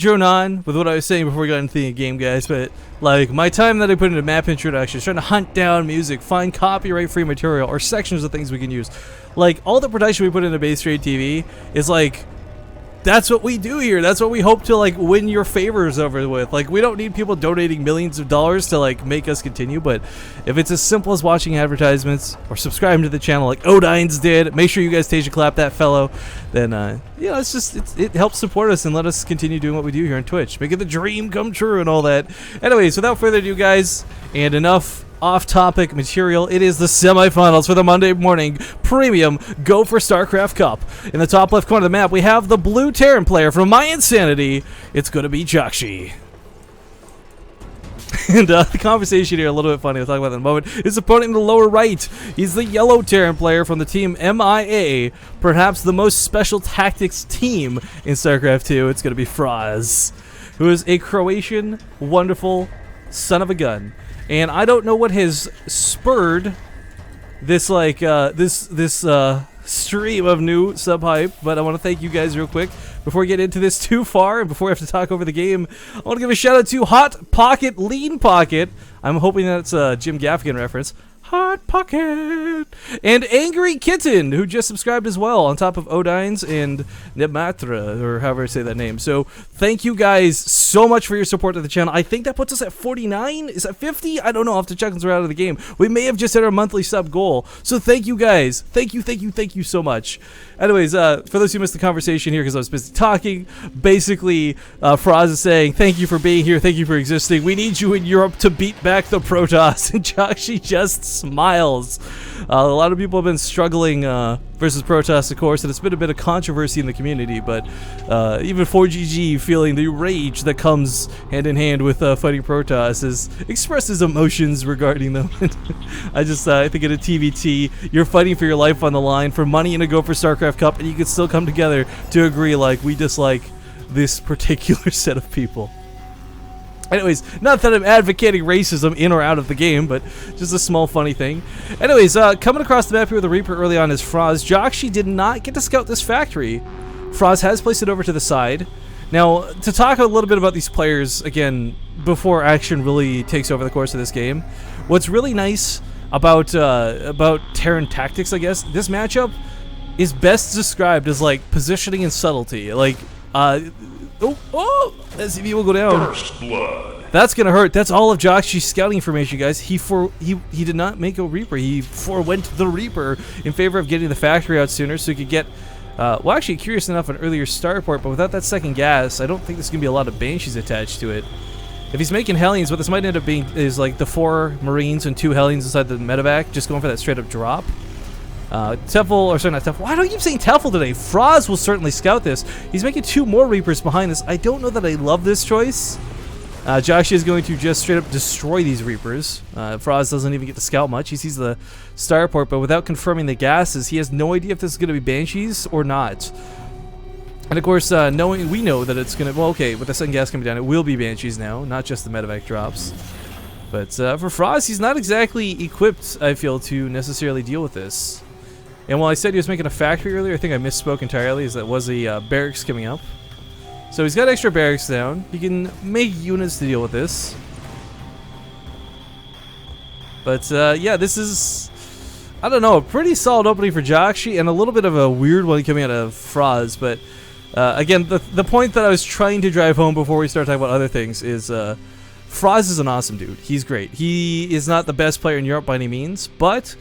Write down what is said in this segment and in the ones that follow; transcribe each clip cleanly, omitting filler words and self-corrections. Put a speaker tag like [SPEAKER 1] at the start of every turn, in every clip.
[SPEAKER 1] drone on with what I was saying before we got into the game, guys, but like my time that I put into map introductions, trying to hunt down music, find copyright-free material or sections of things we can use, like all the production we put into Base Trade TV is like, that's what we do here. That's what we hope to like win your favors over with. Like, we don't need people donating millions of dollars to like make us continue, but if it's as simple as watching advertisements or subscribing to the channel like Odines did, make sure you guys Tasia clap that fellow, then you know, it helps support us and let us continue doing what we do here on Twitch, making the dream come true and all that. Anyways, without further ado, guys, and enough off-topic material, it is the semifinals for the Monday morning premium Go for StarCraft Cup. In the top left corner of the map, we have the blue Terran player from My Insanity. It's going to be JJAKJI. And the conversation here, a little bit funny, I'll talk about that in a moment. His opponent in the lower right, he's the yellow Terran player from the team MIA, perhaps the most special tactics team in StarCraft 2. It's going to be FROZZ, who is a Croatian, wonderful son of a gun. And I don't know what has spurred this like this stream of new sub hype, but I want to thank you guys real quick before we get into this too far and before we have to talk over the game. I want to give a shout out to Hot Pocket Lean Pocket. I'm hoping that's a Jim Gaffigan reference. Hot Pocket! And Angry Kitten, who just subscribed as well, on top of Odines and Nematra, or however I say that name. So, thank you guys so much for your support of the channel. I think that puts us at 49? Is that 50? I don't know. I'll have to check once we're out of the game. We may have just hit our monthly sub goal. So, thank you guys. Thank you so much. Anyways, for those who missed the conversation here because I was busy talking, basically, FROZZ is saying, thank you for being here, thank you for existing. We need you in Europe to beat back the Protoss. And JJAKJI just smiles. A lot of people have been struggling versus Protoss, of course, and it's been a bit of controversy in the community, but even 4GG feeling the rage that comes hand in hand with fighting Protoss has expressed his emotions regarding them. I think in a TVT, you're fighting for your life on the line for money in a Go for StarCraft Cup, and you can still come together to agree like we dislike this particular set of people. Anyways, not that I'm advocating racism in or out of the game, but just a small funny thing. Anyways, coming across the map here with the Reaper early on is FROZZ. JJAKJI did not get to scout this factory. FROZZ has placed it over to the side. Now, to talk a little bit about these players, again, before action really takes over the course of this game, what's really nice about Terran tactics, I guess, this matchup is best described as, like, positioning and subtlety. Like, SCV will go down. First blood. That's gonna hurt. That's all of JJAKJI's scouting information, guys. He did not make a Reaper. He forewent the Reaper in favor of getting the factory out sooner, so he could get. Well, actually, curious enough, an earlier starport, but without that second gas, I don't think there's gonna be a lot of Banshees attached to it. If he's making Hellions, what this might end up being is like the 4 Marines and 2 Hellions inside the medevac, just going for that straight up drop. Tefl, or sorry, not Tefl. Why do I keep saying Tefl today? FROZZ will certainly scout this. He's making 2 more Reapers behind this. I don't know that I love this choice. JJAKJI is going to just straight up destroy these Reapers. FROZZ doesn't even get to scout much. He sees the starport, but without confirming the gases, he has no idea if this is going to be Banshees or not. And of course, we know that it's going to, well, okay, with the second gas coming down, it will be Banshees now, not just the medevac drops. But for FROZZ, he's not exactly equipped, I feel, to necessarily deal with this. And while I said he was making a factory earlier, I think I misspoke entirely, as that was a barracks coming up. So he's got extra barracks down. He can make units to deal with this. But yeah, this is, I don't know, a pretty solid opening for JJAKJI, and a little bit of a weird one coming out of FROZZ. But again, the point that I was trying to drive home before we start talking about other things is FROZZ is an awesome dude. He's great. He is not the best player in Europe by any means, but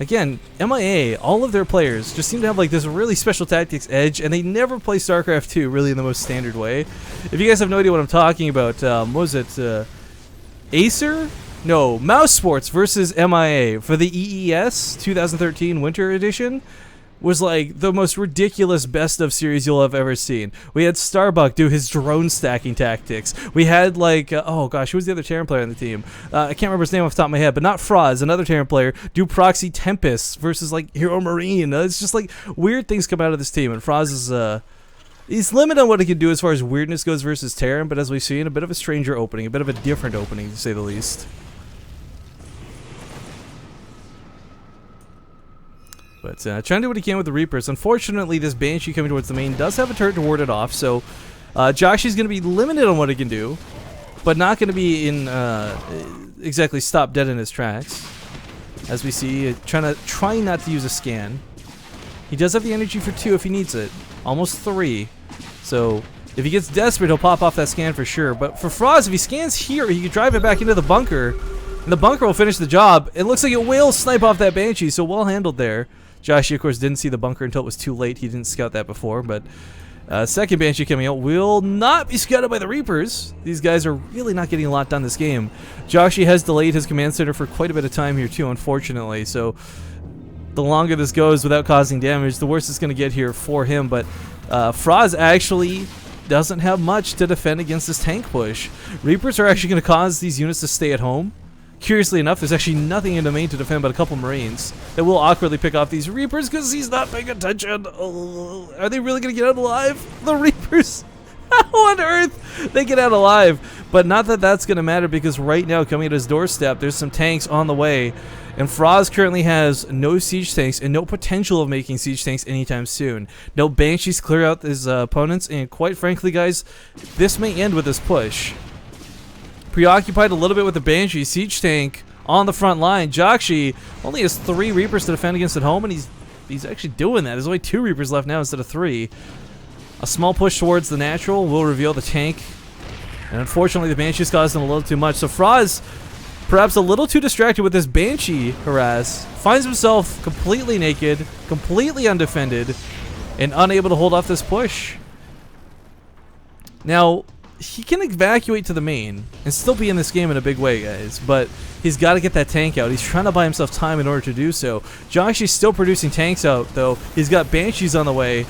[SPEAKER 1] again, MIA, all of their players just seem to have like this really special tactics edge, and they never play StarCraft 2 really in the most standard way. If you guys have no idea what I'm talking about, what was it, Acer? No, Mouse Sports versus MIA for the EES 2013 Winter Edition was like the most ridiculous best of series you'll have ever seen. We had Starbuck do his drone stacking tactics. We had like, oh gosh, who was the other Terran player on the team? I can't remember his name off the top of my head, but not FROZZ, another Terran player, do Proxy Tempests versus like Hero Marine. It's just like weird things come out of this team, and FROZZ is, he's limited on what he can do as far as weirdness goes versus Terran, but as we've seen, a bit of a stranger opening, a bit of a different opening to say the least. But trying to do what he can with the Reapers. Unfortunately, this Banshee coming towards the main does have a turret to ward it off, so JJAKJI's going to be limited on what he can do, but not going to be in exactly stop dead in his tracks. As we see, trying not to use a scan. He does have the energy for 2 if he needs it. Almost 3. So if he gets desperate, he'll pop off that scan for sure. But for FROZZ, if he scans here, he can drive it back into the bunker. And the bunker will finish the job. It looks like it will snipe off that Banshee, so well handled there. JJAKJI, of course, didn't see the bunker until it was too late. He didn't scout that before, but second Banshee coming out will not be scouted by the Reapers. These guys are really not getting a lot done this game. JJAKJI has delayed his command center for quite a bit of time here too, unfortunately, so the longer this goes without causing damage, the worse it's going to get here for him. But FROZZ actually doesn't have much to defend against this tank push. Reapers are actually going to cause these units to stay at home. Curiously enough, there's actually nothing in the main to defend but a couple Marines that will awkwardly pick off these Reapers because he's not paying attention. Oh, are they really going to get out alive? The Reapers? How on earth they get out alive? But not that that's going to matter, because right now, coming to his doorstep, there's some tanks on the way. And FROZZ currently has no siege tanks and no potential of making siege tanks anytime soon. No Banshees clear out his opponents, and quite frankly, guys, this may end with this push. Preoccupied a little bit with the Banshee siege tank on the front line. JJAKJI only has 3 Reapers to defend against at home, and he's actually doing that. There's only 2 Reapers left now instead of 3. A small push towards the natural will reveal the tank, and unfortunately the Banshee's caused him a little too much. So FROZZ, perhaps a little too distracted with this Banshee harass, finds himself completely naked, completely undefended, and unable to hold off this push. Now, he can evacuate to the main and still be in this game in a big way, guys, but he's got to get that tank out. He's trying to buy himself time in order to do so. JJAKJI's still producing tanks out, though. He's got Banshees on the way.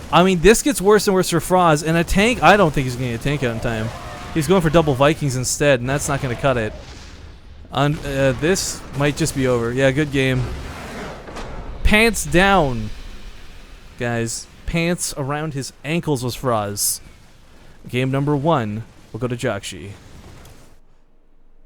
[SPEAKER 1] I mean, this gets worse and worse for FROZZ, and a tank, I don't think he's going to get a tank out in time. He's going for double Vikings instead, and that's not going to cut it. This might just be over. Yeah, good game. Pants down, guys. Pants around his ankles was FROZZ. Game number 1 will go to JJAKJI.